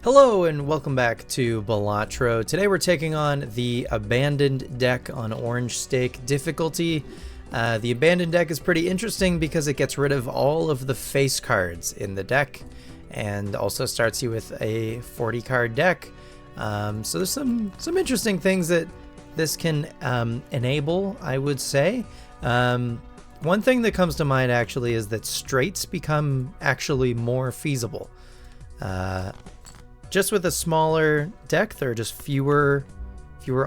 Hello and welcome back to Balatro. Today we're taking on the Abandoned deck on Orange Stake difficulty. The Abandoned deck is pretty interesting because it gets rid of all of the face cards in the deck and also starts you with a 40 card deck. So there's some interesting things that this can enable, I would say. One thing that comes to mind actually is that straights become actually more feasible. Just with a smaller deck, there are just fewer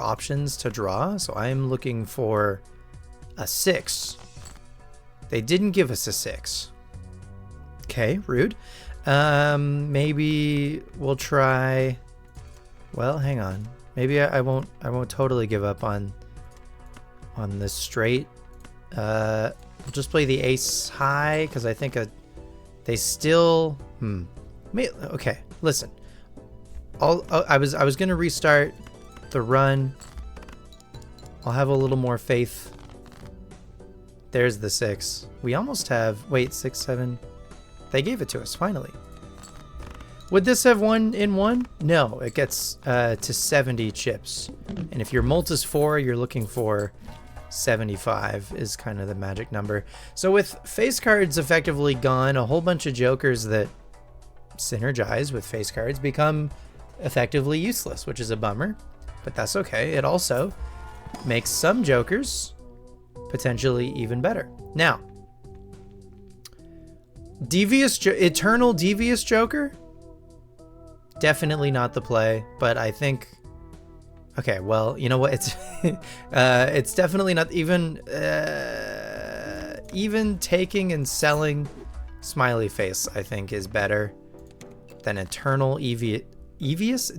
options to draw. So I'm looking for a 6. They didn't give us a 6. Okay, rude. Maybe we'll try. Well, hang on. Maybe I won't totally give up on this straight. We'll just play the ace high because I think they still. Okay, listen. I was gonna restart the run. I'll have a little more faith. There's the 6. We almost have. Wait, 6, 7. They gave it to us finally. Would this have 1 in 1? No, it gets to 70 chips. And if your mult is 4, you're looking for 75 is kind of the magic number. So with face cards effectively gone, a whole bunch of jokers that synergize with face cards become effectively useless, which is a bummer, but that's okay. It also makes some jokers potentially even better. Now, eternal devious joker, definitely not the play, but I think, okay, well, you know what, it's definitely not even taking and selling smiley face, I think, is better than eternal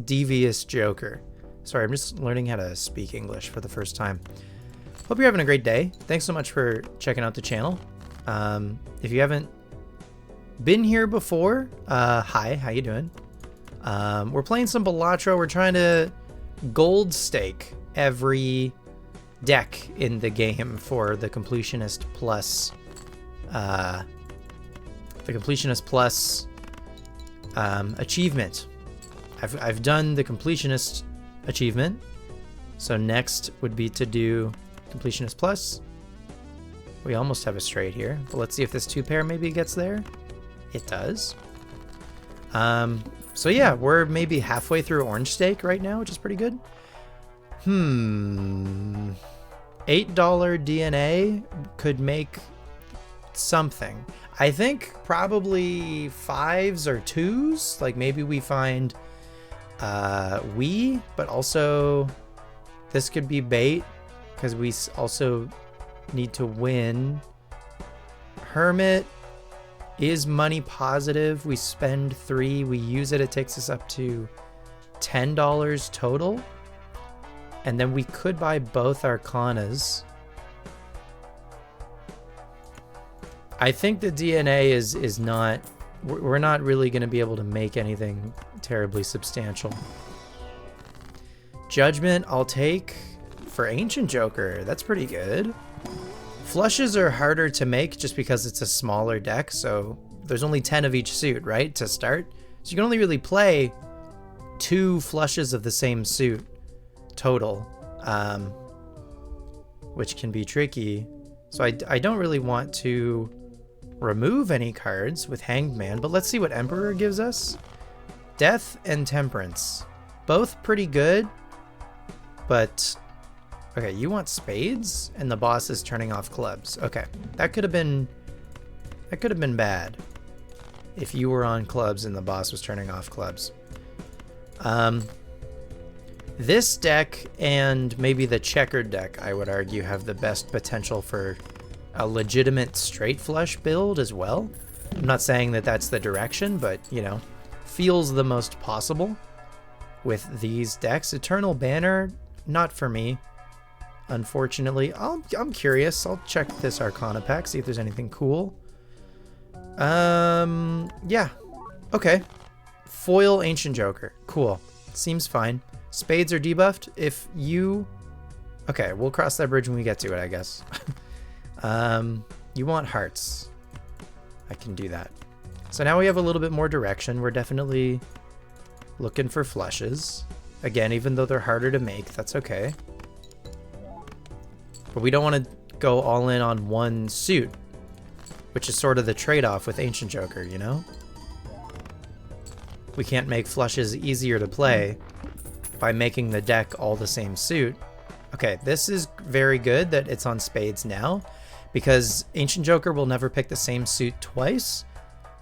devious joker. Sorry, I'm just learning how to speak English for the first time. Hope you're having a great day. Thanks so much for checking out the channel. If you haven't been here before, hi, how you doing? We're playing some Balatro. We're trying to gold stake every deck in the game for the Completionist Plus achievement. I've done the Completionist achievement, so next would be to do Completionist Plus. We almost have a straight here, but let's see if this 2-pair maybe gets there. It does. So yeah, we're maybe halfway through Orange Stake right now, which is pretty good. $8 DNA could make something. I think probably 5s or 2s, like maybe we find but also this could be bait because we also need to win. Hermit is money positive. We spend 3, we use it, it takes us up to $10 total, and then we could buy both Arcanas. I think the DNA is not, we're not really going to be able to make anything terribly substantial. Judgment I'll take for Ancient Joker. That's pretty good. Flushes are harder to make just because it's a smaller deck, so there's only 10 of each suit, right, to start? So you can only really play 2 flushes of the same suit total, which can be tricky. So I don't really want to remove any cards with Hanged Man, but let's see what Emperor gives us. Death and Temperance, both pretty good, but okay, you want spades and the boss is turning off clubs. Okay, that could have been bad if you were on clubs and the boss was turning off clubs. This deck and maybe the checkered deck, I would argue, have the best potential for a legitimate straight flush build as well. I'm not saying that that's the direction, but you know, feels the most possible with these decks. Eternal Banner, not for me, unfortunately. I'm curious. I'll check this Arcana pack, see if there's anything cool. Yeah, okay. Foil Ancient Joker, cool. Seems fine. Spades are debuffed. If you, okay, we'll cross that bridge when we get to it, I guess. You want hearts. I can do that. So now we have a little bit more direction. We're definitely Looking for flushes. Again, even though they're harder to make, that's okay. But we don't want to go all in on one suit, which is sort of the trade-off with Ancient Joker, you know? We can't make flushes easier to play by making the deck all the same suit. Okay, this is very good that it's on spades now, because Ancient Joker will never pick the same suit twice.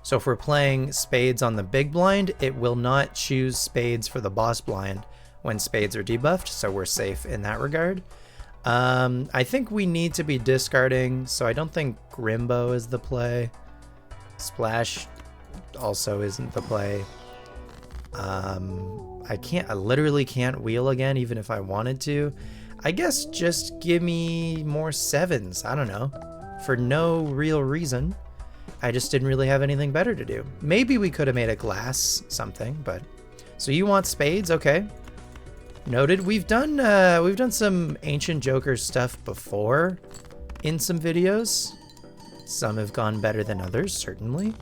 So if we're playing spades on the big blind, it will not choose spades for the boss blind when spades are debuffed, so we're safe in that regard. I think we need to be discarding, so I don't think Grimbo is the play. Splash also isn't the play. I literally can't wheel again, even if I wanted to. I guess just give me more sevens, I don't know, for no real reason. I just didn't really have anything better to do. Maybe we could have made a glass something, but... So you want spades? Okay. Noted. We've done some Ancient Joker stuff before in some videos. Some have gone better than others, certainly.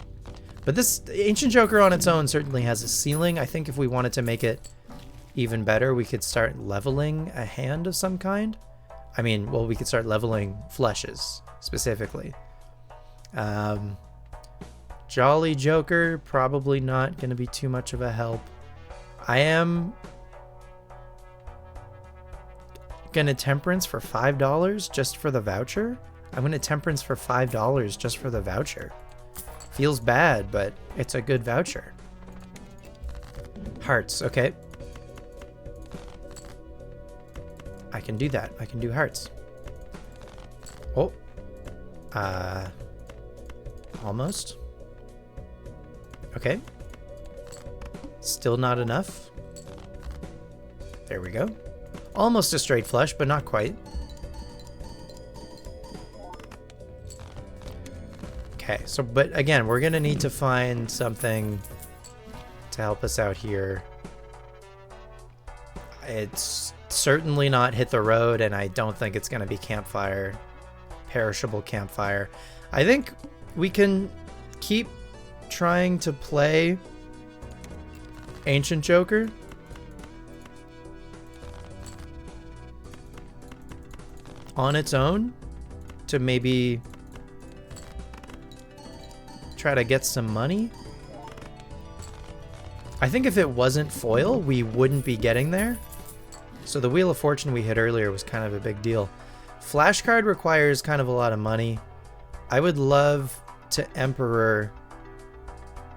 But this Ancient Joker on its own certainly has a ceiling. I think if we wanted to make it even better, we could start leveling a hand of some kind. I mean, well, we could start leveling flushes, specifically. Jolly Joker, probably not going to be too much of a help. I am gonna Temperance for $5 just for the voucher. I'm gonna Temperance for $5 just for the voucher. Feels bad, but it's a good voucher. Hearts, okay. I can do that. I can do hearts. Oh. Almost. Okay. Still not enough. There we go. Almost a straight flush, but not quite. Okay, so, but again, we're gonna need to find something to help us out here. It's certainly not Hit the Road, and I don't think it's gonna be Campfire, Perishable Campfire. I think we can keep trying to play Ancient Joker. On its own to maybe try to get some money. I think if it wasn't foil, we wouldn't be getting there. So the Wheel of Fortune we hit earlier was kind of a big deal. Flash card requires kind of a lot of money. I would love to Emperor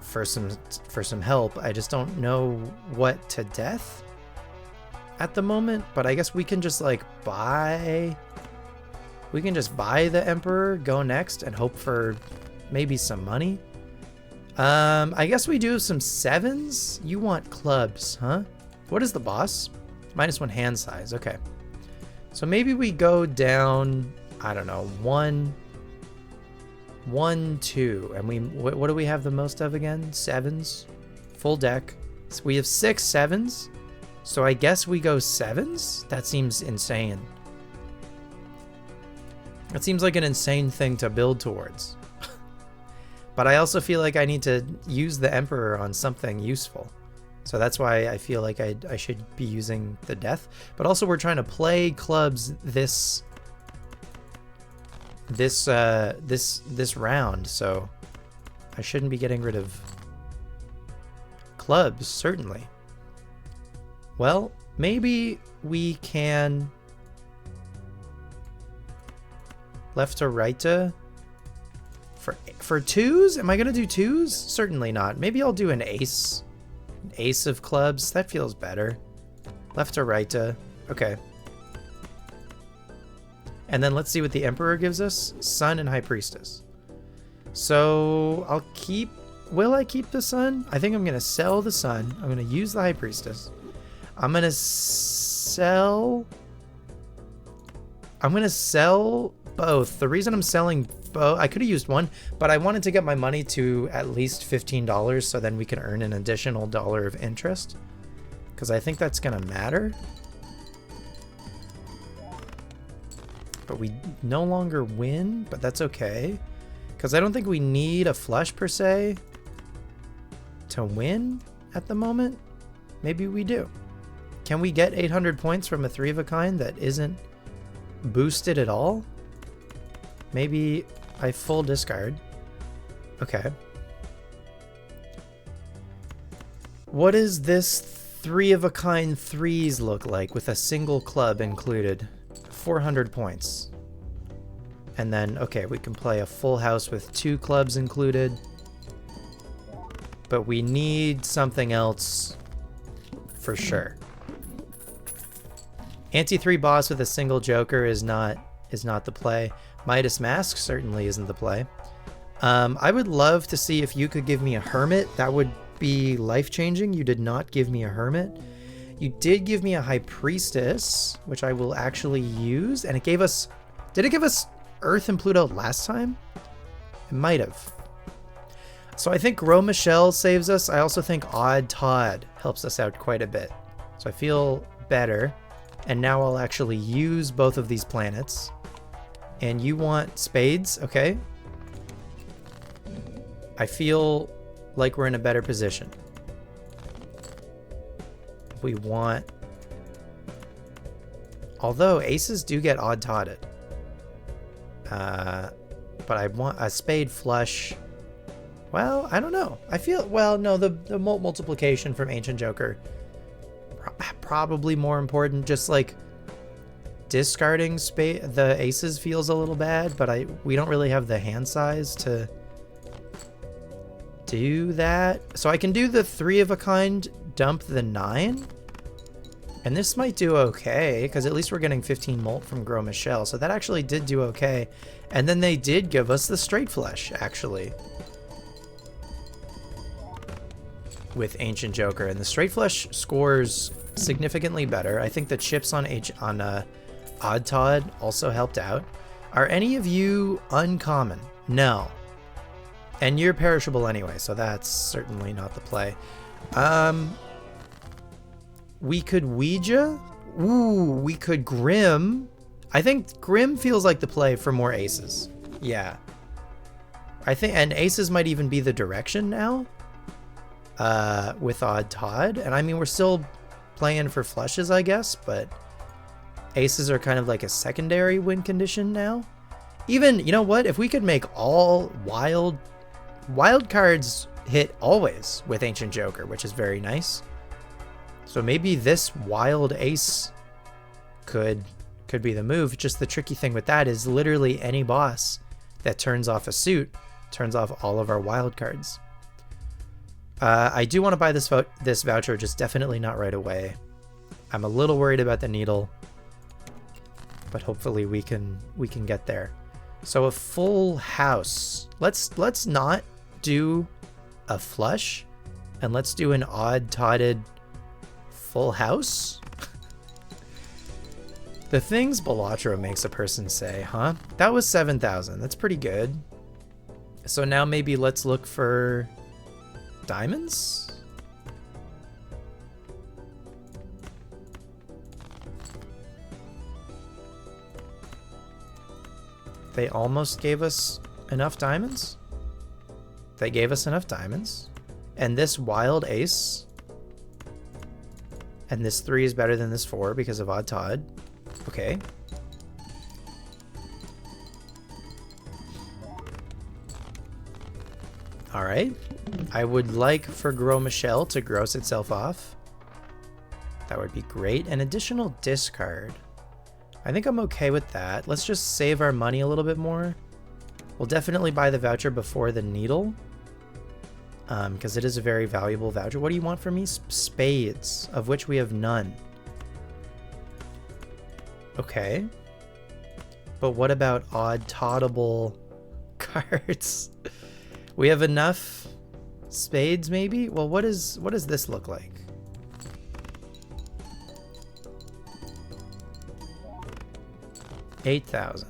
for some help. I just don't know what to death at the moment, but I guess we can just like buy... We can just buy the Emperor, go next, and hope for maybe some money. I guess we do some sevens. You want clubs, huh? What is the boss? -1 hand size, okay. So maybe we go down, I don't know, 1, 2, and what do we have the most of again? Sevens, full deck. So we have 6 sevens, so I guess we go sevens? That seems insane. It seems like an insane thing to build towards. But I also feel like I need to use the Emperor on something useful. So that's why I feel like I should be using the Death. But also we're trying to play clubs this round, so I shouldn't be getting rid of clubs, certainly. Well, maybe we can... Left to right to... For twos? Am I going to do twos? Certainly not. Maybe I'll do an ace. An ace of clubs. That feels better. Left to right to... Okay. And then let's see what the Emperor gives us. Sun and High Priestess. So I'll keep... Will I keep the Sun? I think I'm going to sell the Sun. I'm going to use the High Priestess. I'm going to sell... both. The reason I'm selling both, I could have used one, but I wanted to get my money to at least $15 so then we can earn an additional $1 of interest, because I think that's gonna matter. But we no longer win, but that's okay, because I don't think we need a flush per se to win at the moment. Maybe we do. Can we get 800 points from a 3 of a kind that isn't boosted at all? Maybe I full discard. Okay. What does this 3 of a kind 3s look like with a single club included? 400 points. And then, okay, we can play a full house with 2 clubs included. But we need something else for sure. Anti-3 boss with a single joker is not the play. Midas Mask certainly isn't the play. I would love to see if you could give me a hermit. That would be life-changing. You did not give me a hermit. You did give me a high priestess, which I will actually use, and it gave us... Did it give us Earth and Pluto last time? It might have. So I think Gros Michel saves us. I also think Odd Todd helps us out quite a bit. So I feel better. And now I'll actually use both of these planets. And you want spades, okay? I feel like we're in a better position. We want... Although aces do get odd-todded. But I want a spade flush. Well, I don't know. I feel... Well, no, the multiplication from Ancient Joker. Probably more important. Just like discarding the aces feels a little bad, but we don't really have the hand size to do that. So I can do the 3 of a kind, dump the 9. And this might do okay, because at least we're getting 15 molt from Gros Michel. So that actually did do okay. And then they did give us the straight flush, actually, with Ancient Joker. And the straight flush scores significantly better. I think the chips on Odd Todd also helped out. Are any of you uncommon? No. And you're perishable anyway, so that's certainly not the play. We could Ouija. Ooh, we could Grim. I think Grim feels like the play for more aces. Yeah. I think, and aces might even be the direction now. With Odd Todd. And I mean, we're still playing for flushes, I guess, but aces are kind of like a secondary win condition now. Even, you know what? If we could make all wild cards hit always with Ancient Joker, which is very nice. So maybe this wild ace could be the move. Just the tricky thing with that is literally any boss that turns off a suit turns off all of our wild cards. I do want to buy this voucher, just definitely not right away. I'm a little worried about the needle, but hopefully we can get there. So a full house. Let's not do a flush, and let's do an odd-todded full house. The things Balatro makes a person say, huh? That was 7,000. That's pretty good. So now maybe let's look for diamonds? They almost gave us enough diamonds? They gave us enough diamonds. And this wild ace. And this 3 is better than this 4 because of Odd Todd. Okay. Alright. I would like for Gros Michel to gross itself off. That would be great. An additional discard. I think I'm okay with that. Let's just save our money a little bit more. We'll definitely buy the voucher before the needle. Because it is a very valuable voucher. What do you want from me? Spades, of which we have none. Okay. But what about odd-toddable cards? We have enough spades, maybe? Well, what does this look like? $8,000.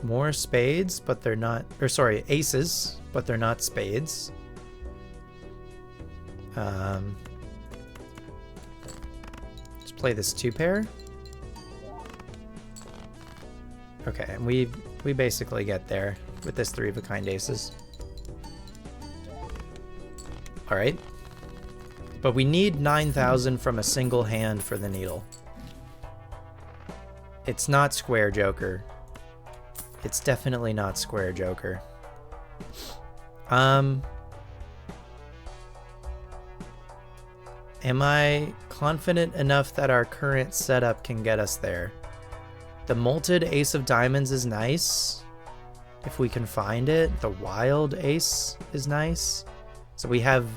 More spades, but they're not, or sorry, aces, but they're not spades. Let's play this 2 pair. Okay, and we We basically get there with this 3 of a kind aces. All right. But we need 9,000 from a single hand for the needle. It's not square joker. It's definitely not square joker. Am I confident enough that our current setup can get us there? The molted ace of diamonds is nice, if we can find it. The wild ace is nice. So we have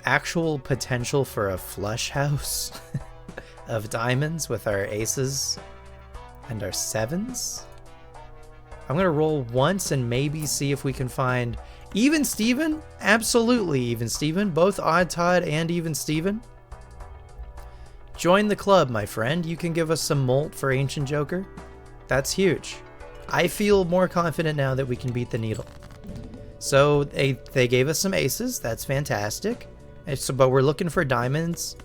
actual potential for a flush house of diamonds with our aces and our sevens. I'm gonna roll once and maybe see if we can find even Steven. Absolutely even Steven. Both Odd Todd and even Steven. Join the club, my friend. You can give us some molt for Ancient Joker. That's huge. I feel more confident now that we can beat the needle. So they gave us some aces. That's fantastic. But we're looking for diamonds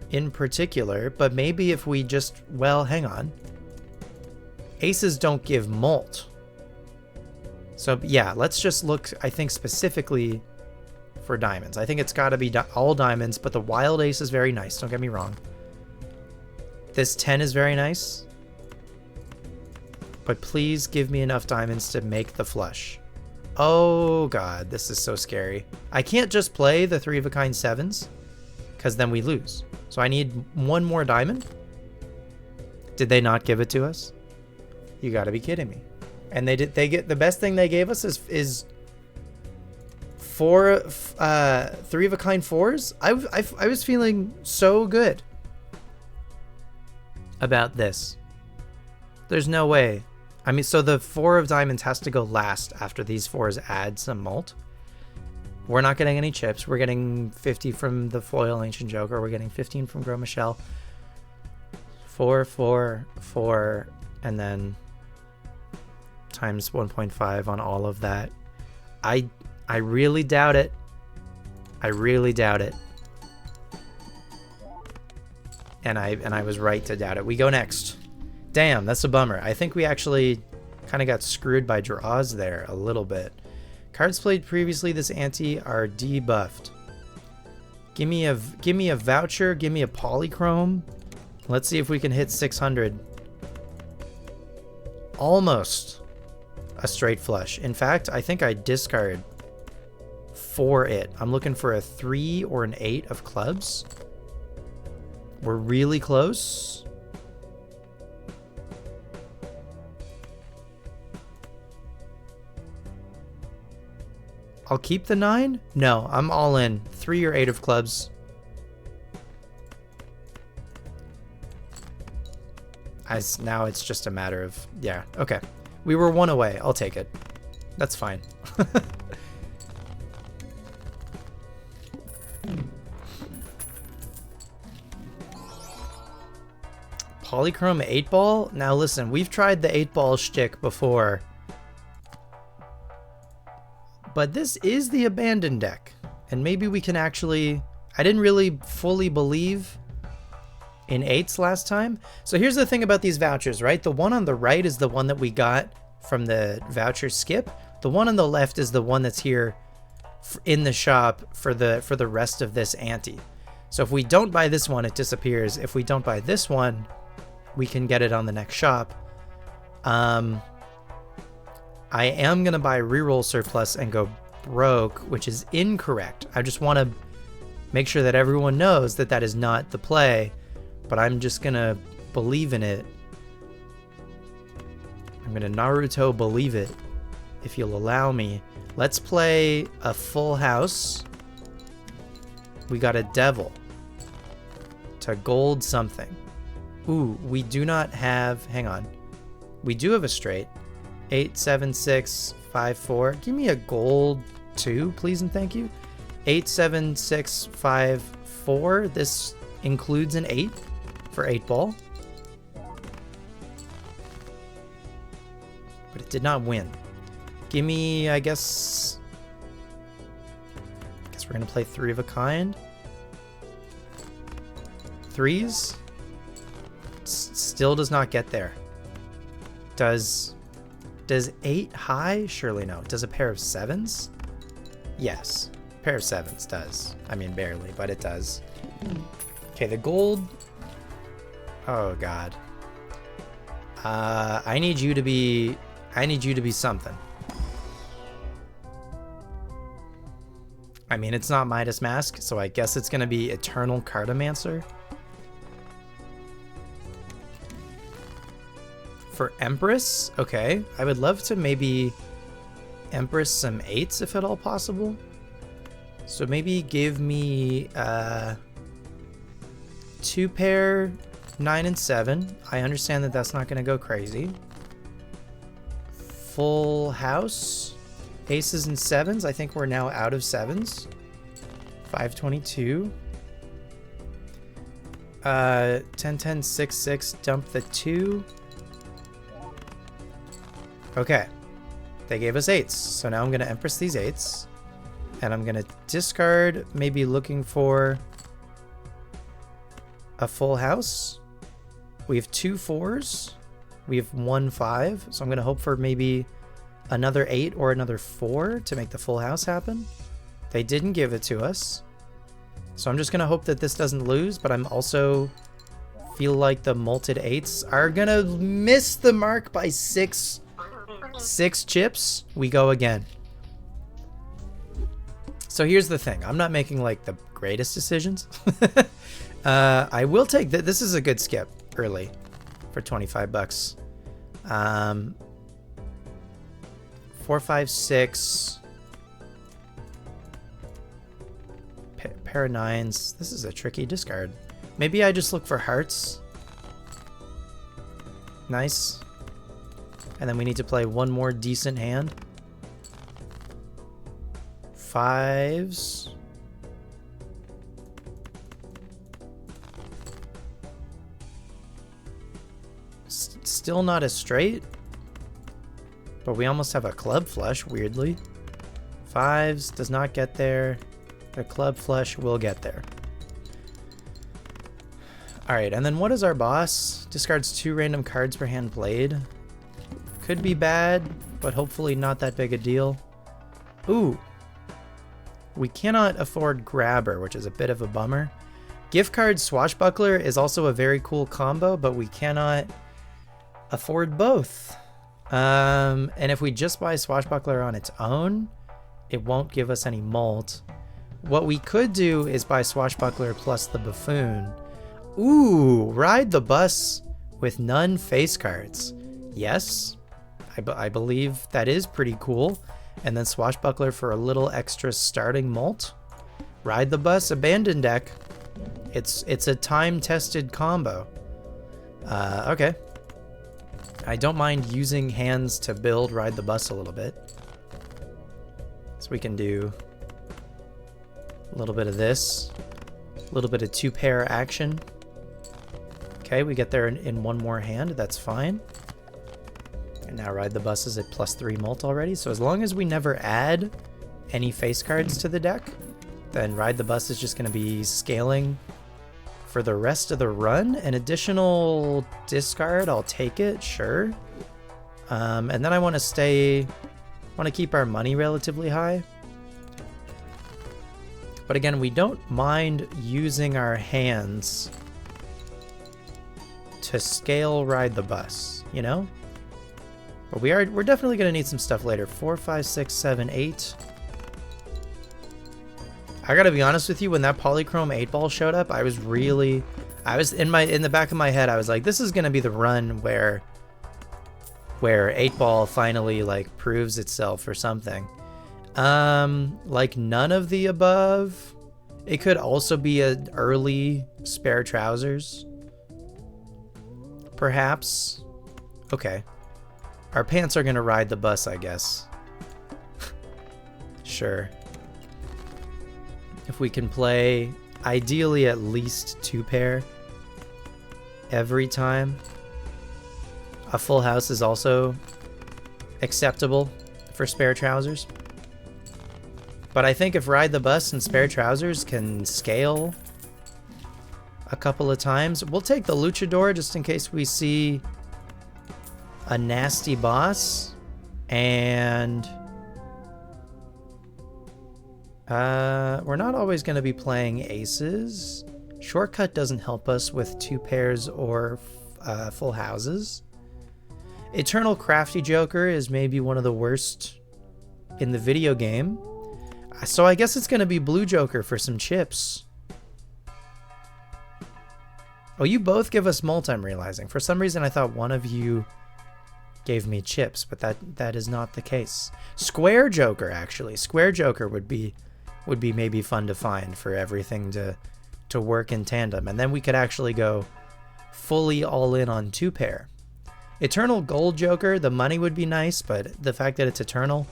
in particular. But maybe if we just, well, hang on. Aces don't give molt. So yeah, let's just look, I think, specifically for diamonds. I think it's got to be all diamonds, but the wild ace is very nice. Don't get me wrong. This 10 is very nice. But please give me enough diamonds to make the flush. Oh god, this is so scary. I can't just play the 3 of a kind sevens, because then we lose. So I need one more diamond. Did they not give it to us? You gotta be kidding me. And they get the best thing they gave us is 4 3 of a kind 4s. I was feeling so good about this. There's no way. I mean, so the 4 of diamonds has to go last after these 4s add some molt. We're not getting any chips. We're getting 50 from the foil Ancient Joker. We're getting 15 from Gros Michel. 4, 4, 4, and then times 1.5 on all of that. I really doubt it. I really doubt it. And I was right to doubt it. We go next. Damn, that's a bummer. I think we actually kind of got screwed by draws there a little bit. Cards played previously this ante are debuffed. Give me a voucher, give me a polychrome. Let's see if we can hit 600. Almost a straight flush. In fact, I think I discard for it. I'm looking for a 3 or an 8 of clubs. We're really close. I'll keep the 9? No, I'm all in. 3 or 8 of clubs. As now it's just a matter of, yeah, okay. We were 1 away. I'll take it. That's fine. Polychrome 8-ball? Now listen, we've tried the 8-ball shtick before. But this is the abandoned deck. And maybe we can actually... I didn't really fully believe in 8s last time. So here's the thing about these vouchers, right? The one on the right is the one that we got from the voucher skip. The one on the left is the one that's here in the shop for the rest of this ante. So if we don't buy this one, it disappears. If we don't buy this one, we can get it on the next shop. I am going to buy reroll surplus and go broke, which is incorrect. I just want to make sure that everyone knows that that is not the play, but I'm just going to believe in it. I'm going to Naruto believe it, if you'll allow me. Let's play a full house. We got a devil to gold something. Ooh, we do not have, hang on. We do have a straight. 8, 7, 6, 5, 4. Give me a gold 2, please and thank you. 8, 7, 6, 5, 4. This includes an 8 for 8-ball. But it did not win. Give me, I guess we're going to play 3 of a kind. 3s. Still does not get there. Does 8 high? Surely no. Does a pair of 7s? Yes. A pair of 7s does. I mean, barely, but it does. Okay, the gold. Oh, God. I need you to be something. I mean, it's not Midas Mask, so I guess it's going to be Eternal Cartomancer. For Empress? Okay. I would love to maybe Empress some 8s if at all possible. So maybe give me 2 pair 9 and 7. I understand that that's not going to go crazy. Full house. Aces and 7s. I think we're now out of 7s. 522. 10 10 6 6. Dump the 2. Okay. They gave us 8s. So now I'm going to Empress these 8s. And I'm going to discard, maybe looking for a full house. We have 2 4s. We have 1 5. So I'm going to hope for maybe another 8 or another 4 to make the full house happen. They didn't give it to us. So I'm just going to hope that this doesn't lose, but I'm also feel like the molted 8s are going to miss the mark by 6 chips. We go again. So here's the thing. I'm not making like the greatest decisions. I will take that. This is a good skip early for 25 bucks. 4 5 6. Pair of 9s. This is a tricky discard. Maybe I just look for hearts. Nice. And then we need to play one more decent hand. 5s. Still not a straight. But we almost have a club flush, weirdly. 5s does not get there. The club flush will get there. Alright, and then what is our boss? Discards 2 random cards per hand played. Could be bad, but hopefully not that big a deal. Ooh. We cannot afford Grabber, which is a bit of a bummer. Gift card Swashbuckler is also a very cool combo, but we cannot afford both. And if we just buy Swashbuckler on its own, it won't give us any molt. What we could do is buy Swashbuckler plus the Buffoon. Ooh, ride the bus with none face cards. Yes, I believe that is pretty cool. And then Swashbuckler for a little extra starting molt. Ride the bus, abandon deck. It's a time-tested combo. Okay. I don't mind using hands to build Ride the Bus a little bit. So we can do a little bit of this. A little bit of 2-pair action. Okay, we get there in one more hand. That's fine. And now Ride the Bus is at +3 molt already. So as long as we never add any face cards to the deck, then Ride the Bus is just going to be scaling for the rest of the run. An additional discard, I'll take it, sure. And then I want to keep our money relatively high. But again, we don't mind using our hands to scale Ride the Bus, you know? But we're definitely going to need some stuff later. 4, 5, 6, 7, 8. I gotta be honest with you, when that Polychrome 8-ball showed up, I was in the back of my head, I was like, this is gonna be the run where 8-ball finally like proves itself or something. Like none of the above. It could also be an early Spare Trousers. Perhaps. Okay. Our pants are gonna ride the bus, I guess. Sure. If we can play, ideally at least 2-pair every time. A full house is also acceptable for Spare Trousers. But I think if Ride the Bus and Spare Trousers can scale a couple of times. We'll take the luchador just in case we see a nasty boss. And we're not always going to be playing aces. Shortcut doesn't help us with 2 pairs or full houses. Eternal Crafty Joker is maybe one of the worst in the video game. So I guess it's going to be Blue Joker for some chips. Oh, you both give us mult, I'm realizing. For some reason I thought one of you gave me chips, but that is not the case. Square Joker, actually. Square Joker would be maybe fun to find for everything to work in tandem. And then we could actually go fully all in on 2 pair. Eternal Gold Joker, the money would be nice, but the fact that it's eternal,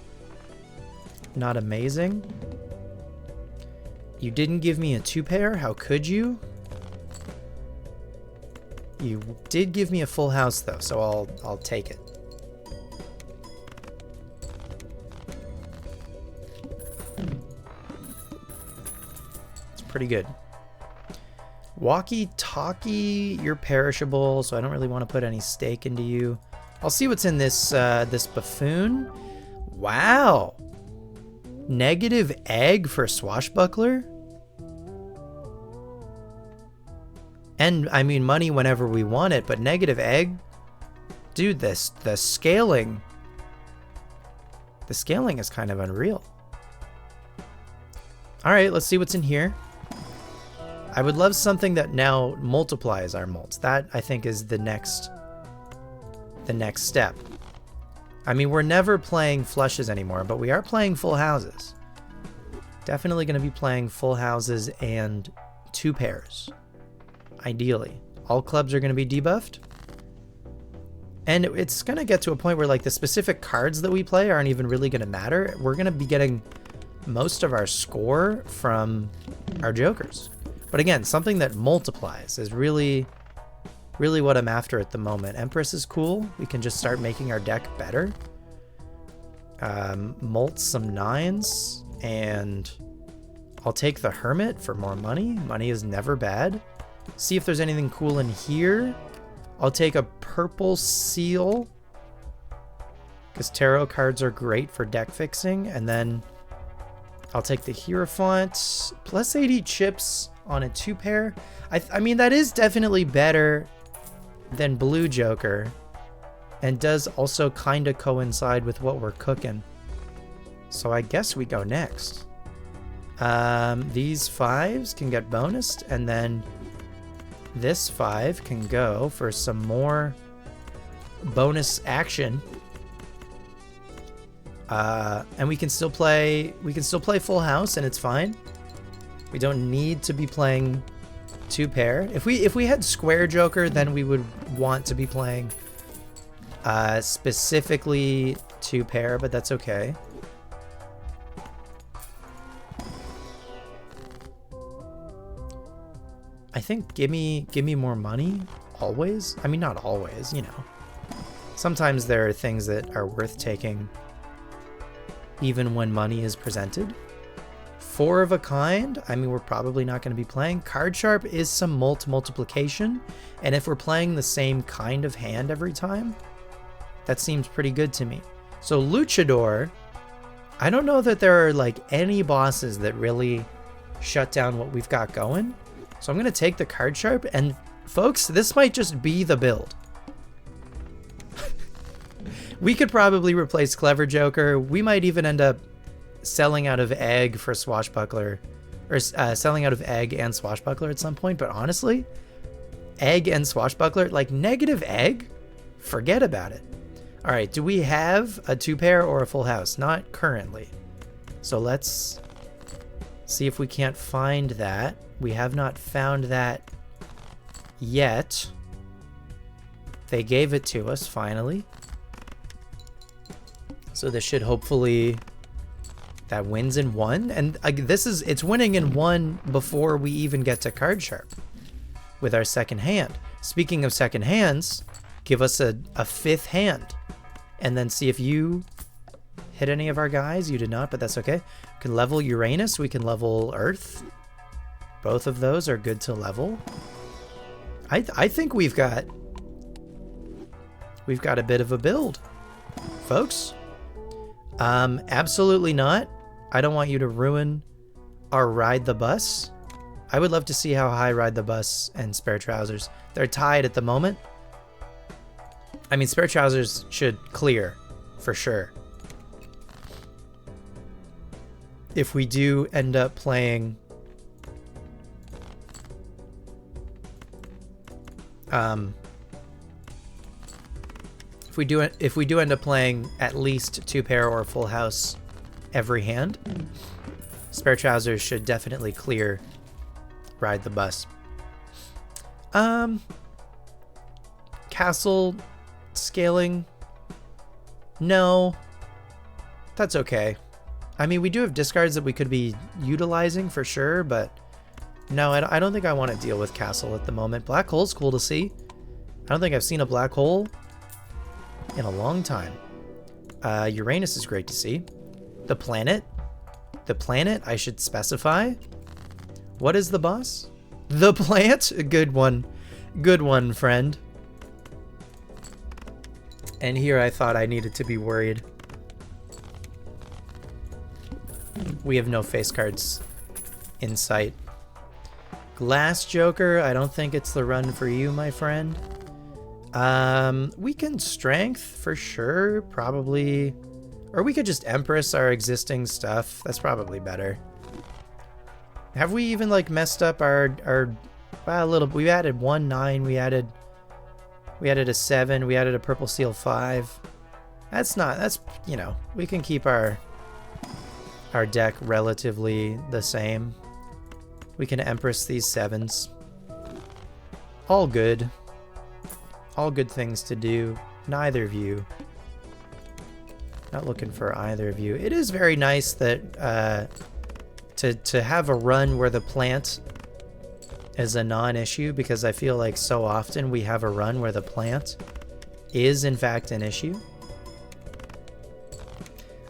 not amazing. You didn't give me a 2 pair, how could you? You did give me a full house though, so I'll take it. It's pretty good. Walkie-talkie, you're perishable, so I don't really want to put any stake into you. I'll see what's in this this buffoon. Wow. Negative egg for swashbuckler? And I mean money whenever we want it, but negative egg? Dude, the scaling. The scaling is kind of unreal. Alright, let's see what's in here. I would love something that now multiplies our mults. That, I think, is the next step. I mean, we're never playing flushes anymore, but we are playing full houses. Definitely going to be playing full houses and 2 pairs. Ideally. All clubs are going to be debuffed. And it's going to get to a point where, like, the specific cards that we play aren't even really going to matter. We're going to be getting most of our score from our jokers. But again, something that multiplies is really what I'm after at the moment. Empress is cool. We can just start making our deck better. Mult some 9s, and I'll take the Hermit for more money. Money is never bad. See if there's anything cool in here. I'll take a purple seal, because tarot cards are great for deck fixing. And then I'll take the Hierophant. Plus 80 chips on a 2 pair. I mean, that is definitely better than Blue Joker, and does also kind of coincide with what we're cooking. So I guess we go next. These 5s can get bonused, and then this 5 can go for some more bonus action. And we can still play full house, and it's fine. We don't need to be playing 2 pair. If we had Square Joker, then we would want to be playing specifically 2 pair, but that's okay. I think give me more money always. I mean, not always, you know. Sometimes there are things that are worth taking even when money is presented. 4 of a kind, I mean, we're probably not going to be playing. Card Sharp is some multiplication, and if we're playing the same kind of hand every time, that seems pretty good to me. So Luchador, I don't know that there are like any bosses that really shut down what we've got going. So I'm going to take the Card Sharp, and folks, this might just be the build. We could probably replace Clever Joker. We might even end up selling out of egg for Swashbuckler, or selling out of egg and Swashbuckler at some point. But honestly, egg and Swashbuckler, like negative egg, forget about it. All right, do we have a 2 pair or a full house? Not currently. So let's see if we can't find that. We have not found that yet. They gave it to us finally. So this should hopefully, that wins in 1. And it's winning in 1 before we even get to Card Sharp with our second hand. Speaking of second hands, give us a 5th hand and then see if you hit any of our guys. You did not, but that's okay. We can level Uranus. We can level Earth. Both of those are good to level. I think we've got a bit of a build, folks. Absolutely not. I don't want you to ruin our Ride the Bus. I would love to see how high Ride the Bus and Spare Trousers. They're tied at the moment. I mean, Spare Trousers should clear for sure. If we do end up playing if we do end up playing at least 2 pair or full house every hand, Spare Trousers should definitely clear Ride the Bus. Castle scaling, no, that's okay. I mean, we do have discards that we could be utilizing for sure, but no, I don't think I want to deal with castle at the moment. Black hole's cool to see. I don't think I've seen a black hole in a long time. Uranus is great to see. The planet, I should specify. What is the boss? The plant? A good one. Good one, friend. And here I thought I needed to be worried. We have no face cards in sight. Glass Joker, I don't think it's the run for you, my friend. We can strength for sure, probably. Or we could just Empress our existing stuff. That's probably better. Have we even like messed up our well, a little? We added 1 9. We added a 7. We added a purple seal 5. That's you know, we can keep our deck relatively the same. We can Empress these 7s. All good. All good things to do. Neither of you. Not looking for either of you. It is very nice that to have a run where the plant is a non-issue, because I feel like so often we have a run where the plant is in fact an issue.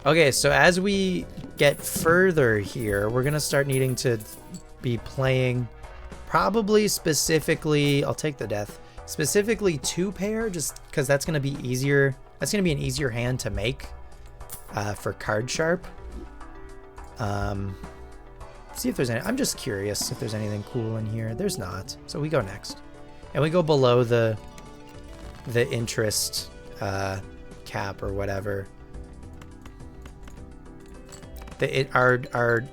Okay, so as we get further here, we're gonna start needing to be playing probably specifically, I'll take the death, specifically 2 pair, just because that's gonna be easier. That's gonna be an easier hand to make for card sharp. See if there's any. I'm just curious if there's anything cool in here. There's not, so we go next, and we go below the interest cap or whatever. Our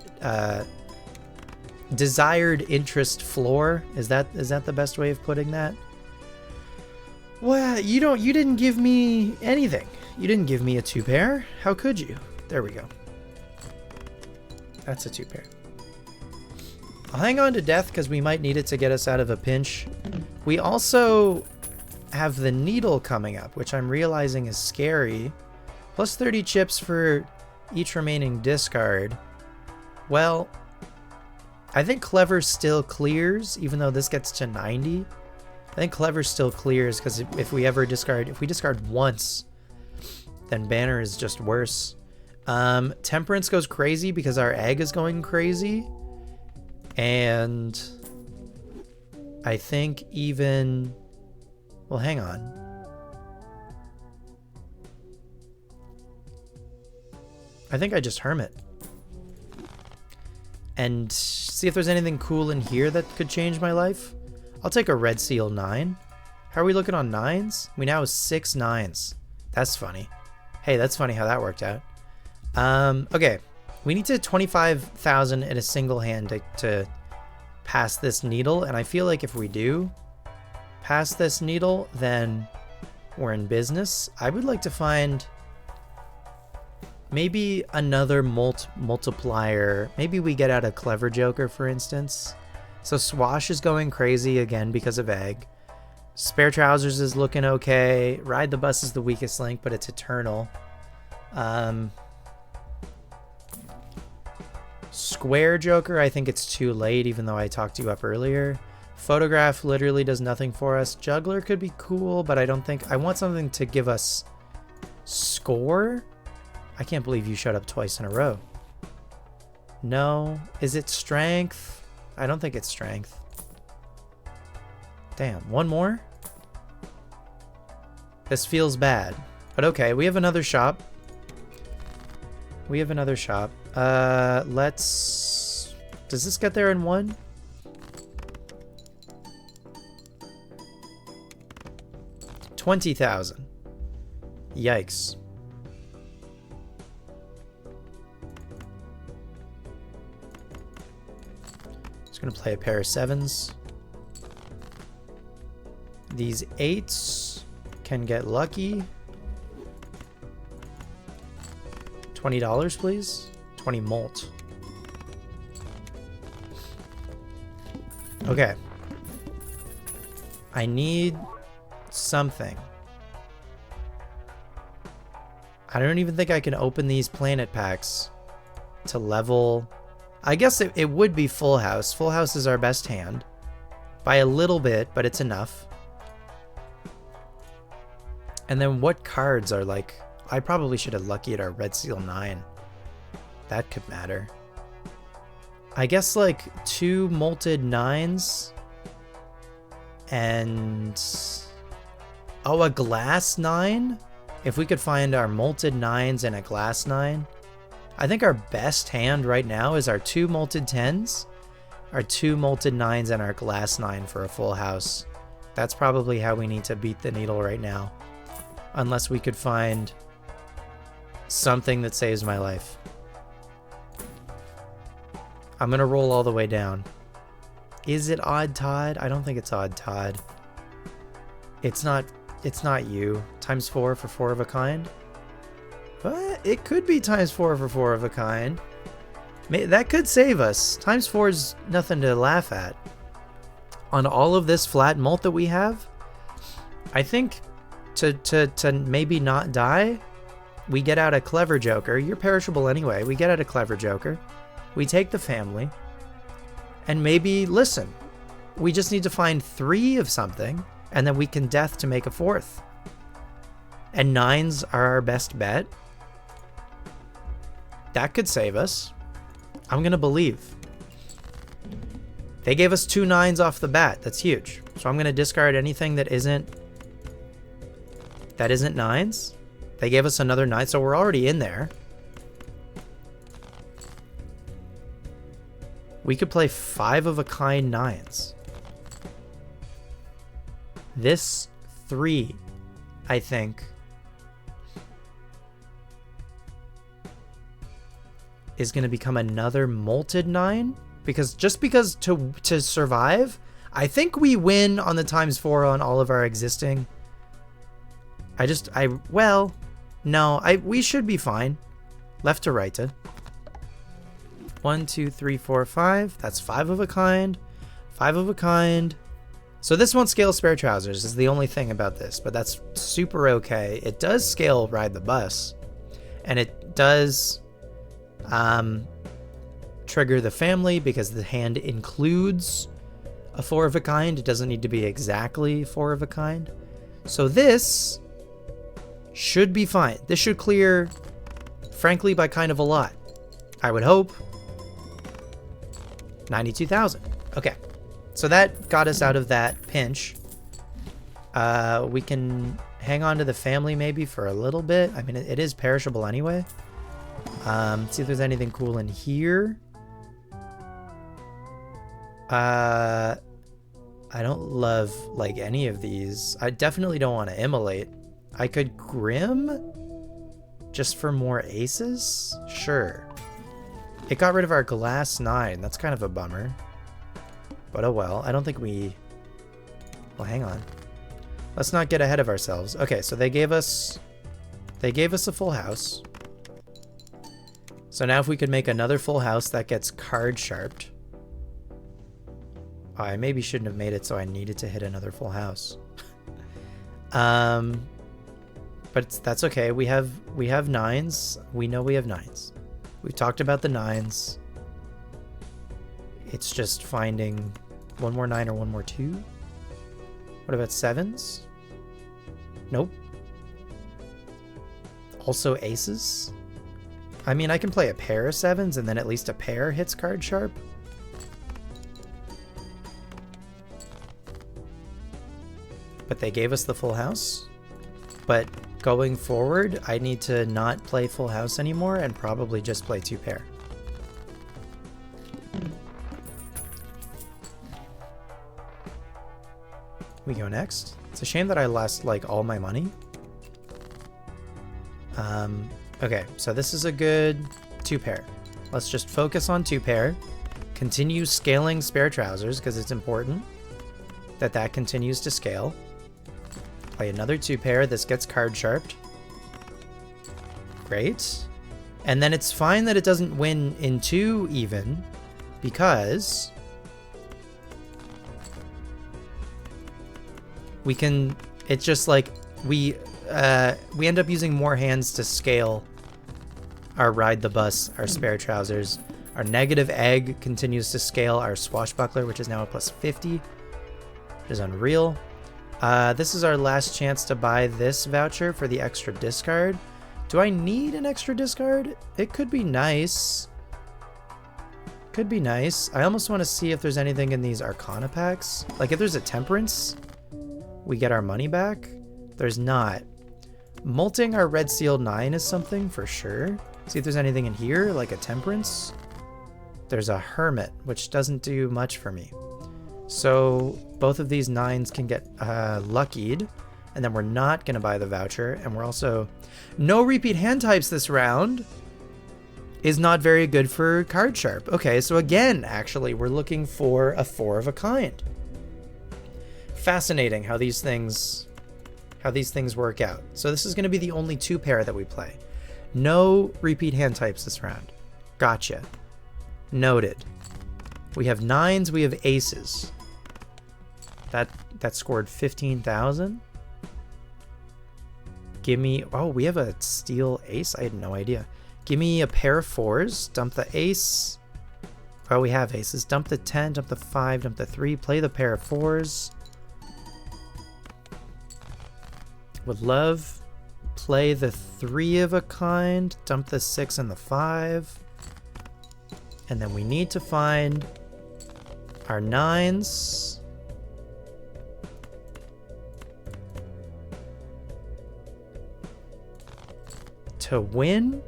desired interest floor, is that the best way of putting that? Well, you didn't give me anything. You didn't give me a 2 pair. How could you? There we go. That's a 2 pair. I'll hang on to death because we might need it to get us out of a pinch. We also have the needle coming up, which I'm realizing is scary. Plus 30 chips for each remaining discard. Well, I think Clever still clears, even though this gets to 90. I think Clever still clears because if we discard once, then Banner is just worse. Temperance goes crazy because our egg is going crazy. And I think even, well, hang on. I think I just Hermit. And see if there's anything cool in here that could change my life. I'll take a Red Seal 9. How are we looking on 9s? We now have 6 9s. That's funny. Hey, that's funny how that worked out. Okay. We need to 25,000 in a single hand to pass this needle, and I feel like if we do pass this needle, then we're in business. I would like to find maybe another multiplier. Maybe we get out a Clever Joker, for instance. So Swash is going crazy again because of egg. Spare Trousers is looking okay. Ride the Bus is the weakest link, but it's eternal. Square Joker, I think it's too late, even though I talked you up earlier. Photograph literally does nothing for us. Juggler could be cool, but I don't think... I want something to give us score. I can't believe you showed up twice in a row. No. Is it strength? I don't think it's strength. Damn, one more? This feels bad. But okay, we have another shop. We have another shop. Let's... Does this get there in one? $20,000. Yikes. Just gonna play a pair of 7s. These 8s can get lucky. $20, please. 20 molt. Okay. I need something. I don't even think I can open these planet packs to level. I guess it would be full house. Full house is our best hand. By a little bit, but it's enough. And then what cards are like... I probably should have lucky at our Red Seal 9. That could matter. I guess like 2 molted 9s. And... Oh, a glass 9? If we could find our molted 9s and a glass 9. I think our best hand right now is our 2 molted 10s. Our 2 molted 9s and our glass 9 for a full house. That's probably how we need to beat the needle right now. Unless we could find... something that saves my life. I'm gonna roll all the way down. Is it Odd Todd? I don't think it's Odd Todd. It's not you. Times 4 for 4 of a kind? But it could be times 4 for 4 of a kind. That could save us. Times 4 is nothing to laugh at. On all of this flat mult that we have, I think to maybe not die, we get out a Clever Joker. You're perishable anyway. We get out a Clever Joker. We take the family. And maybe, listen, we just need to find 3 of something, and then we can death to make a 4th. And 9s are our best bet. That could save us. I'm going to believe. They gave us 2 9s off the bat. That's huge. So I'm going to discard anything that isn't 9s. They gave us another 9, so we're already in there. We could play 5 of a kind 9s. This 3, I think, is going to become another molted 9. Because to survive, I think we win on the times 4 on all of our existing. Well, no, we should be fine. Left to right to. 1, 2, 3, 4, 5. That's 5 of a kind. 5 of a kind. So this won't scale spare trousers is the only thing about this, but that's super okay. It does scale ride the bus. And it does trigger the family because the hand includes a 4 of a kind. It doesn't need to be exactly 4 of a kind. So this should be fine. This should clear, frankly, by kind of a lot. I would hope. 92,000. Okay. So that got us out of that pinch. We can hang on to the family maybe for a little bit. I mean, it is perishable anyway. See if there's anything cool in here. I don't love, like, any of these. I definitely don't want to immolate. I could Grim? Just for more aces? Sure. It got rid of our glass 9. That's kind of a bummer. But oh well. I don't think we... Well, hang on. Let's not get ahead of ourselves. Okay, so they gave us a full house. So now if we could make another full house that gets card sharped. Oh, I maybe shouldn't have made it so I needed to hit another full house. But that's okay. We have 9s. We know we have 9s. We've talked about the 9s. It's just finding one more 9 or one more 2. What about 7s? Nope. Also aces? I mean, I can play a pair of 7s and then at least a pair hits card sharp. that they gave us the full house. But going forward, I need to not play full house anymore and probably just play 2 pair. We go next. It's a shame that I lost like all my money. Okay, so this is a good 2 pair. Let's just focus on 2 pair. Continue scaling spare trousers because it's important that that continues to scale. Play another 2 pair. This gets card sharped. Great. And then it's fine that it doesn't win in 2 even because we can, it's just like we end up using more hands to scale our ride the bus, our spare trousers. Our negative egg continues to scale our swashbuckler, which is now a plus 50, which is unreal. This is our last chance to buy this voucher for the extra discard. Do I need an extra discard? It could be nice. Could be nice. I almost want to see if there's anything in these Arcana packs. Like if there's a Temperance, we get our money back. There's not. Molting our Red Seal 9 is something for sure. See if there's anything in here, like a Temperance. There's a Hermit, which doesn't do much for me. So both of these 9s can get luckied, and then we're not going to buy the voucher. And we're also... No repeat hand types this round is not very good for card sharp. Okay, so again, actually, we're looking for a 4 of a kind. Fascinating how these things work out. So this is going to be the only 2 pair that we play. No repeat hand types this round. Gotcha. Noted. We have 9s, we have aces. That scored 15,000. Give me, oh, we have a steel ace. I had no idea. Give me a pair of 4s. Dump the ace. Oh, we have aces. Dump the 10, dump the 5, dump the 3. Play the pair of 4s. Would love. Play the 3 of a kind. Dump the 6 and the 5. And then we need to find our 9s. To win.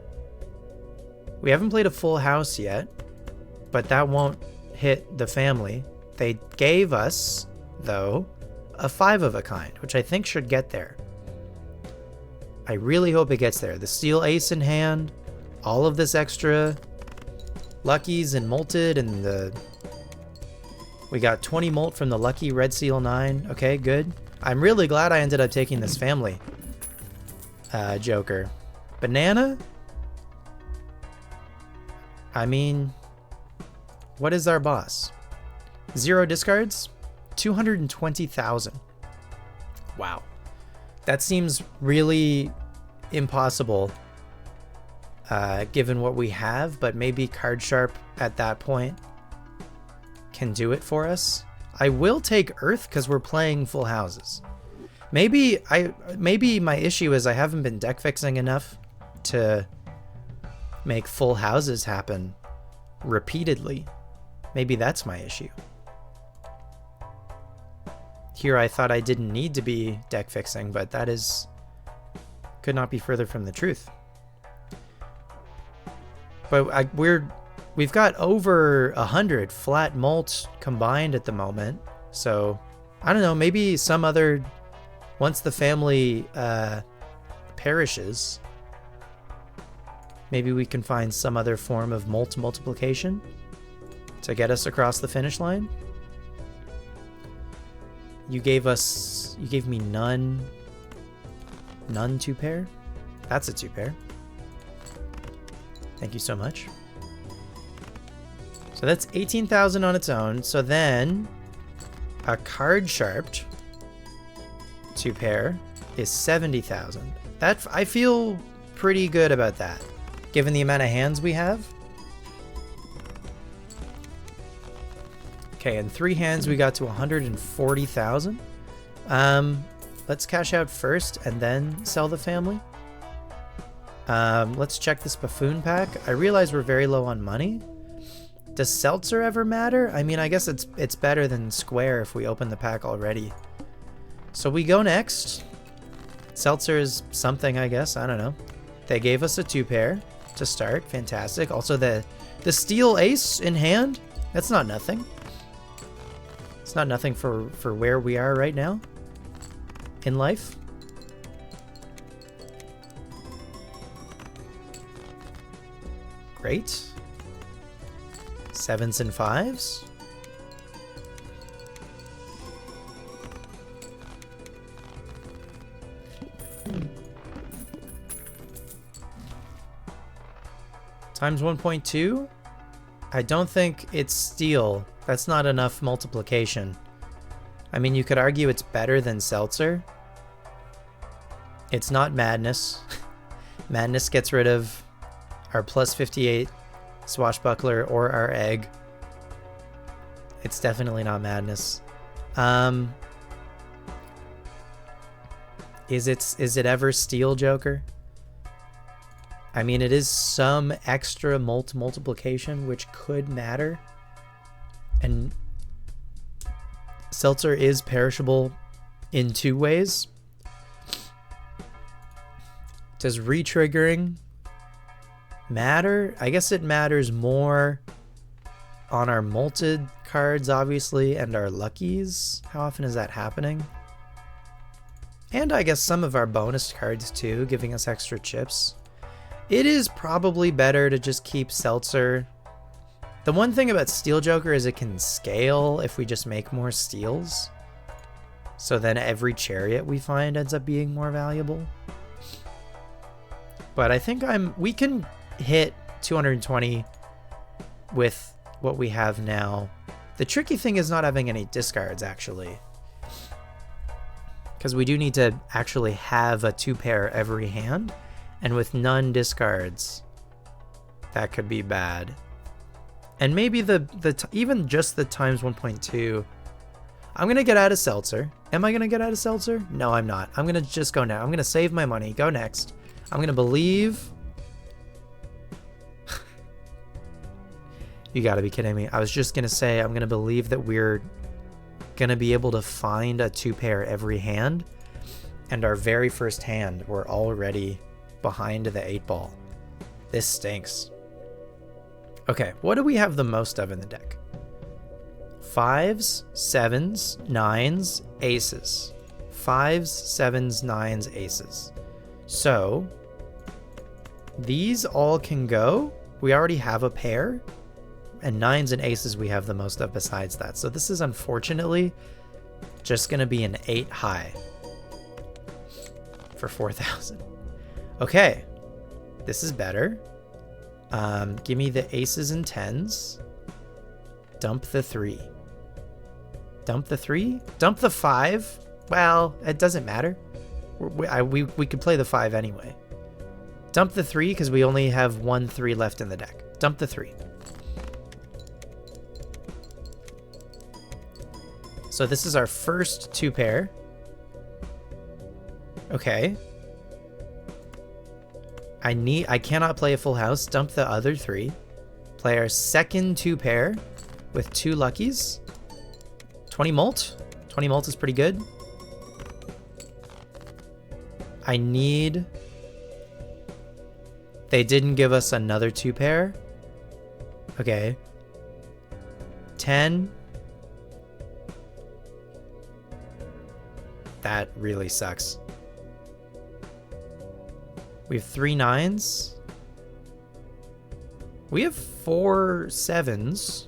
We haven't played a full house yet, but that won't hit the family. They gave us, though, a 5 of a kind, which I think should get there. I really hope it gets there. The steel ace in hand, all of this extra luckies and molted, and we got 20 molt from the lucky Red Seal 9. Okay, good. I'm really glad I ended up taking this family joker. Banana? I mean, what is our boss? 0 discards? 220,000. Wow. That seems really impossible given what we have, but maybe Card Sharp at that point can do it for us. I will take Earth because we're playing full houses. Maybe my issue is I haven't been deck fixing enough to make full houses happen repeatedly. Maybe that's my issue. Here I thought I didn't need to be deck fixing, but that could not be further from the truth. But we've got over 100 flat mults combined at the moment, so I don't know, maybe some other, once the family perishes, maybe we can find some other form of multiplication to get us across the finish line. You gave me none 2 pair. That's a 2 pair. Thank you so much. So that's 18,000 on its own. So then a card sharped 2 pair is 70,000. That, I feel pretty good about that, given the amount of hands we have. Okay, in 3 hands we got to 140,000. Let's cash out first and then sell the family. Let's check this buffoon pack. I realize we're very low on money. Does Seltzer ever matter? I mean, I guess it's better than Square if we open the pack already. So we go next. Seltzer is something, I guess. I don't know. They gave us a 2-pair to start. Fantastic. Also, the steel ace in hand. That's not nothing. It's not nothing for where we are right now in life. Great. 7s and 5s. Times 1.2. I don't think it's steel. That's not enough multiplication. I mean, you could argue it's better than Seltzer. It's not Madness. Madness gets rid of our plus 58 Swashbuckler or our egg. It's definitely not Madness. Is it ever Steel Joker? I mean, it is some extra multiplication, which could matter. And Seltzer is perishable in 2 ways. Does retriggering matter? I guess it matters more on our molted cards, obviously, and our luckies. How often is that happening? And I guess some of our bonus cards, too, giving us extra chips. It is probably better to just keep Seltzer. The one thing about Steel Joker is it can scale if we just make more steels. So then every chariot we find ends up being more valuable. But I think we can hit 220 with what we have now. The tricky thing is not having any discards, actually. Because we do need to actually have a 2-pair every hand. And with none discards, that could be bad. And maybe even just the times 1.2. I'm going to get out of Seltzer. Am I going to get out of Seltzer? No, I'm not. I'm going to just go now. I'm going to save my money. Go next. I'm going to believe. You got to be kidding me. I was just going to say I'm going to believe that we're going to be able to find a 2-pair every hand. And our very first hand, we're already behind the 8-ball. This stinks. Okay, what do we have the most of in the deck? 5s, 7s, 9s, aces. 5s, 7s, 9s, aces. So, these all can go. We already have a pair. And 9s and aces we have the most of besides that. So this is unfortunately just going to be an 8 high for 4,000. Okay, this is better. Give me the aces and 10s. Dump the 3. Dump the 3? Dump the 5? Well, it doesn't matter. We could play the 5 anyway. Dump the 3 because we only have 1 3 left in the deck. Dump the 3. So this is our first 2-pair. Okay. I cannot play a full house. Dump the other 3. Play our second 2-pair with 2 luckies. 20 mult. 20 mult is pretty good. I need... They didn't give us another 2-pair. Okay. 10. That really sucks. We have 3 9s. We have 4 7s.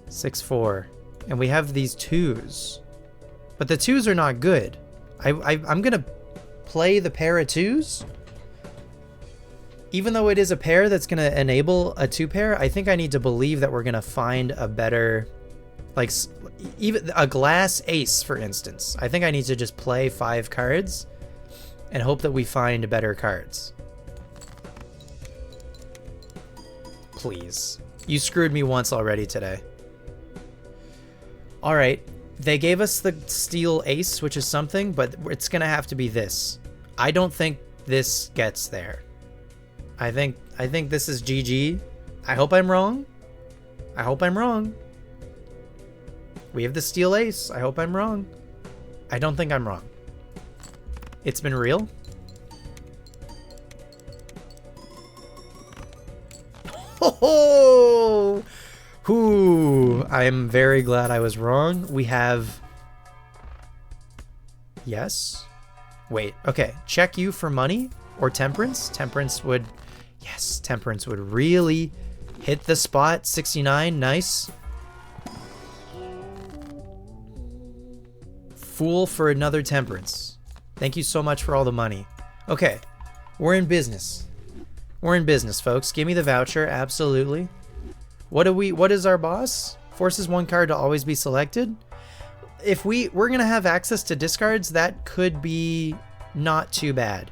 6 4. And we have these 2s. But the 2s are not good. I'm going to play the pair of 2s. Even though it is a pair that's going to enable a 2-pair, I think I need to believe that we're going to find a better... Like, even a glass ace, for instance. I think I need to just play 5 cards and hope that we find better cards. Please. You screwed me once already today. Alright. They gave us the steel ace, which is something, but it's going to have to be this. I don't think this gets there. I think this is GG. I hope I'm wrong. I hope I'm wrong. We have the steel ace. I hope I'm wrong. I don't think I'm wrong. It's been real? Oh! Ooh, I'm very glad I was wrong. We have... Yes? Wait, okay. Check you for money or temperance? Temperance would... Yes, temperance would really hit the spot. 69, nice. Fool for another temperance. Thank you so much for all the money. Okay, we're in business. We're in business, folks. Give me the voucher, absolutely. What is our boss? Forces one card to always be selected. If we're gonna have access to discards, that could be not too bad.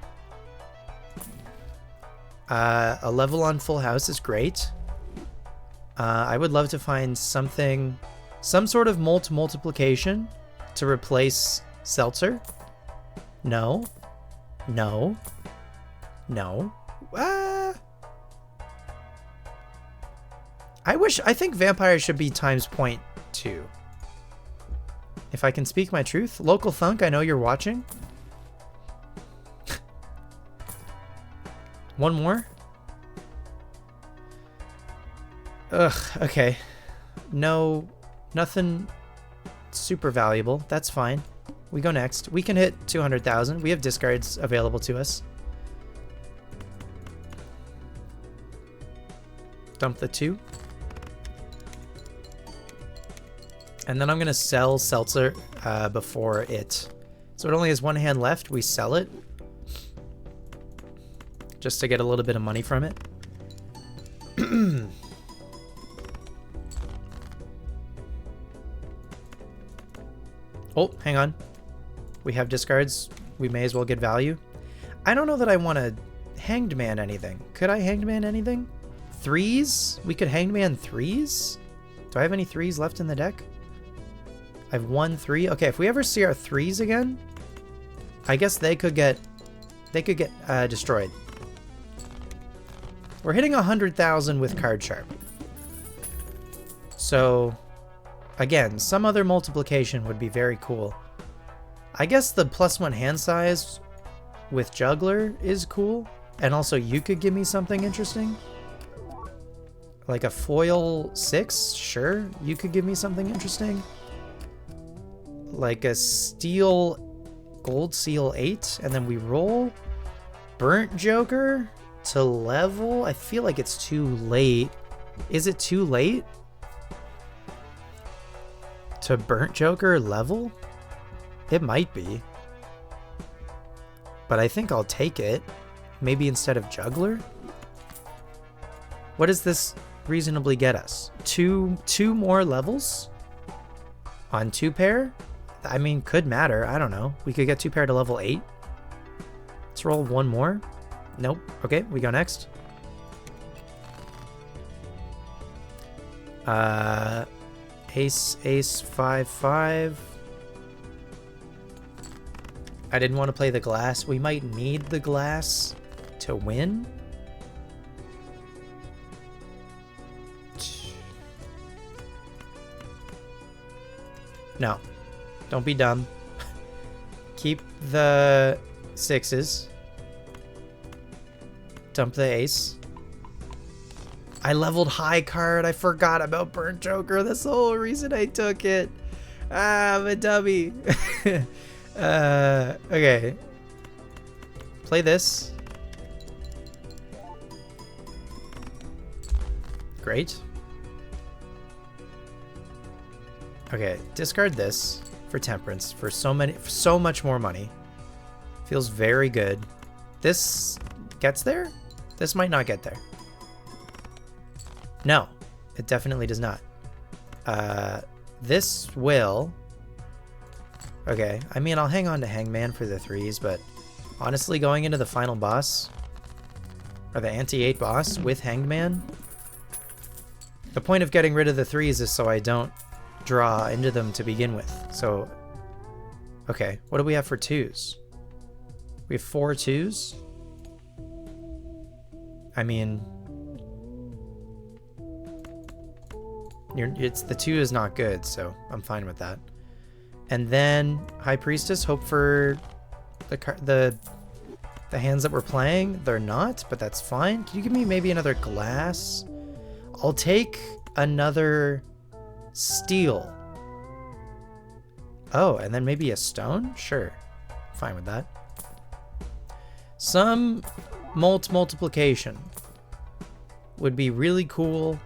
A level on Full House is great. I would love to find some sort of multiplication to replace Seltzer. No. No. No. I think vampires should be times 0.2. If I can speak my truth. Local Thunk, I know you're watching. One more? Ugh, okay. No, nothing super valuable. That's fine. We go next. We can hit 200,000. We have discards available to us. Dump the 2. And then I'm going to sell Seltzer before it. So it only has one hand left. We sell it. Just to get a little bit of money from it. Oh, hang on. We have discards. We may as well get value. I don't know that I want to Hanged Man anything. Could I Hanged Man anything? 3s? We could Hanged Man 3s? Do I have any 3s left in the deck? I have 1 3. Okay, if we ever see our 3s again, I guess they could get destroyed. We're hitting 100,000 with Card Sharp. So, again, some other multiplication would be very cool. I guess the +1 hand size with Juggler is cool. And also you could give me something interesting. Like a foil 6, sure. You could give me something interesting. Like a steel gold seal 8, and then we roll. Burnt Joker to level. I feel like it's too late. Is it too late to Burnt Joker level? It might be. But I think I'll take it. Maybe instead of Juggler? What does this reasonably get us? Two more levels? On 2 pair? I mean, could matter. I don't know. We could get 2 pair to level 8. Let's roll 1 more. Nope. Okay, we go next. Ace, 5, 5. I didn't want to play the glass. We might need the glass to win. No. Don't be dumb. Keep the 6s. Dump the ace. I leveled high card. I forgot about Burnt Joker. That's the whole reason I took it. Ah, I'm a dummy. Okay. Play this. Great. Okay, discard this for temperance for so much more money. Feels very good. This gets there? This might not get there. No, it definitely does not. This will... Okay, I mean, I'll hang on to Hangman for the 3s, but honestly, going into the final boss, or the anti-8 boss with Hangman, the point of getting rid of the 3s is so I don't draw into them to begin with. So, okay, what do we have for 2s? We have 4 2s? I mean, the 2 is not good, so I'm fine with that. And then High Priestess, hope for the hands that we're playing. They're not, but that's fine. Can you give me maybe another glass? I'll take another steel. Oh, and then maybe a stone? Sure. Fine with that. Some multiplication would be really cool.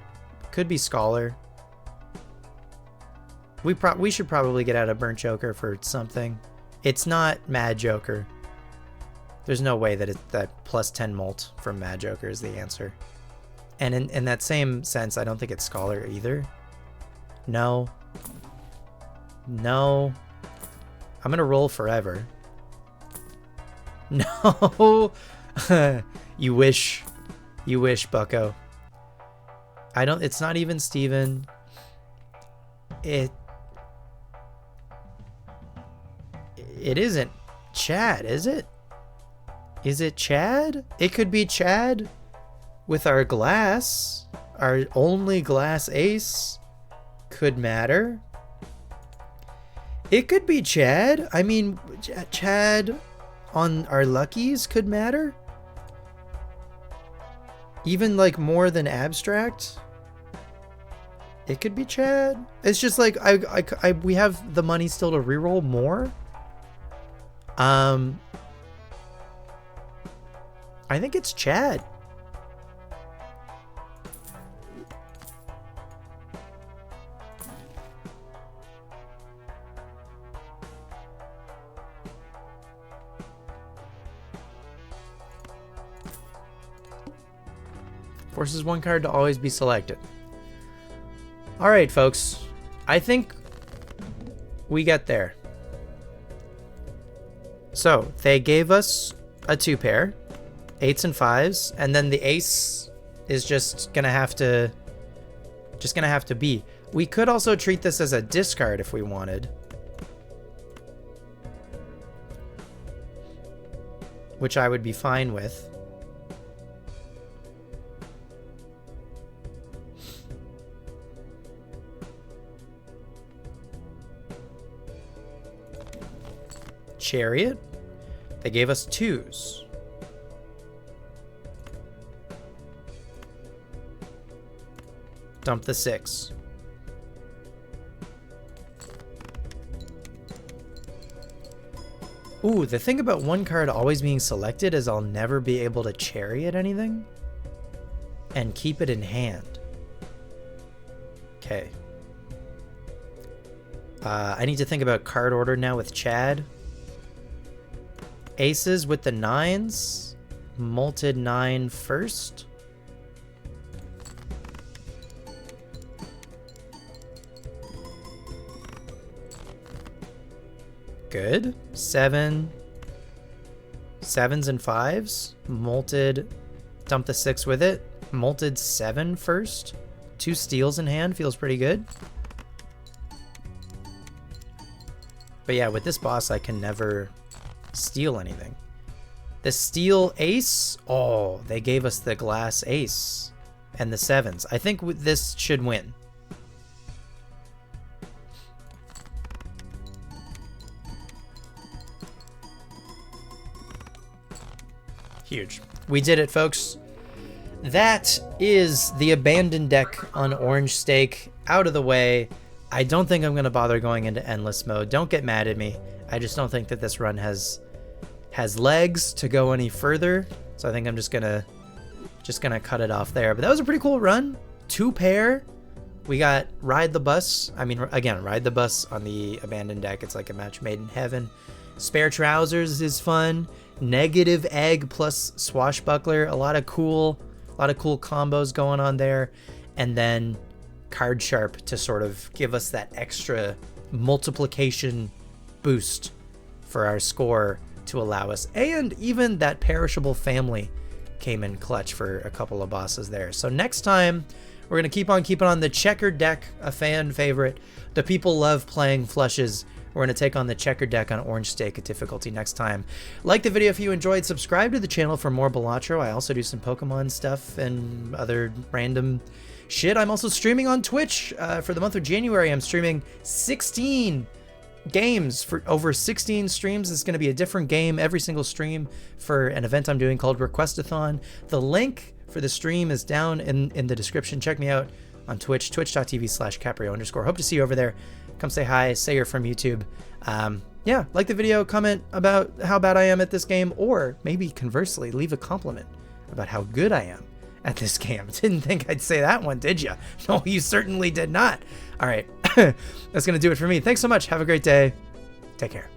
Could be scholar. We should probably get out a burnt joker for something. It's not mad joker. There's no way that that plus 10 molt from mad joker is the answer. And in that same sense, I don't think it's scholar either. No. No. I'm gonna roll forever. No. You wish. You wish, bucko. It's not even Steven. It isn't Chad, is it? Is it Chad? It could be Chad with our glass. Our only glass ace could matter. It could be Chad. I mean, Chad on our luckies could matter. Even like more than abstract. It could be Chad. It's just like we have the money still to reroll more. I think it's Chad. Forces one card to always be selected. All right, folks. I think we get there. So they gave us a 2-pair, 8s and 5s, and then the ace is just gonna have to be. We could also treat this as a discard if we wanted, which I would be fine with. Chariot. They gave us 2s. Dump the 6. Ooh, the thing about one card always being selected is I'll never be able to chariot anything and keep it in hand. Okay. I need to think about card order now with Chad. Aces with the 9s. Molted 9 first. Good. 7. 7s and 5s. Molted. Dump the 6 with it. Molted 7 first. 2 steals in hand. Feels pretty good. But yeah, with this boss, I can never steal anything. The steel ace. Oh, they gave us the glass ace and the 7s. I think this should win. Huge. We did it, folks. That is the abandoned deck on Orange Stake out of the way. I don't think I'm going to bother going into endless mode. Don't get mad at me. I just don't think that this run has legs to go any further. So I think I'm just gonna cut it off there. But that was a pretty cool run. 2-pair. We got Ride the Bus. I mean, again, Ride the Bus on the abandoned deck. It's like a match made in heaven. Spare Trousers is fun. Negative Egg plus Swashbuckler. A lot of cool combos going on there. And then Card Sharp to sort of give us that extra multiplication boost for our score to allow us. And even that Perishable Family came in clutch for a couple of bosses there. So next time, we're going to keep on keeping on the checkered deck, a fan favorite. The people love playing flushes. We're going to take on the checkered deck on Orange Stake at difficulty next time. Like the video if you enjoyed. Subscribe to the channel for more Balatro. I also do some Pokemon stuff and other random shit. I'm also streaming on Twitch for the month of January. I'm streaming 16 games for over 16 streams. It's going to be a different game every single stream for an event I'm doing called Requestathon. The link for the stream is down in the description. Check me out on Twitch, twitch.tv/capreo_. Hope to see you over there. Come say hi, say you're from YouTube. Yeah, like the video, comment about how bad I am at this game, or maybe conversely, leave a compliment about how good I am at this game. Didn't think I'd say that one, did you? No, you certainly did not. All right, that's going to do it for me. Thanks so much. Have a great day. Take care.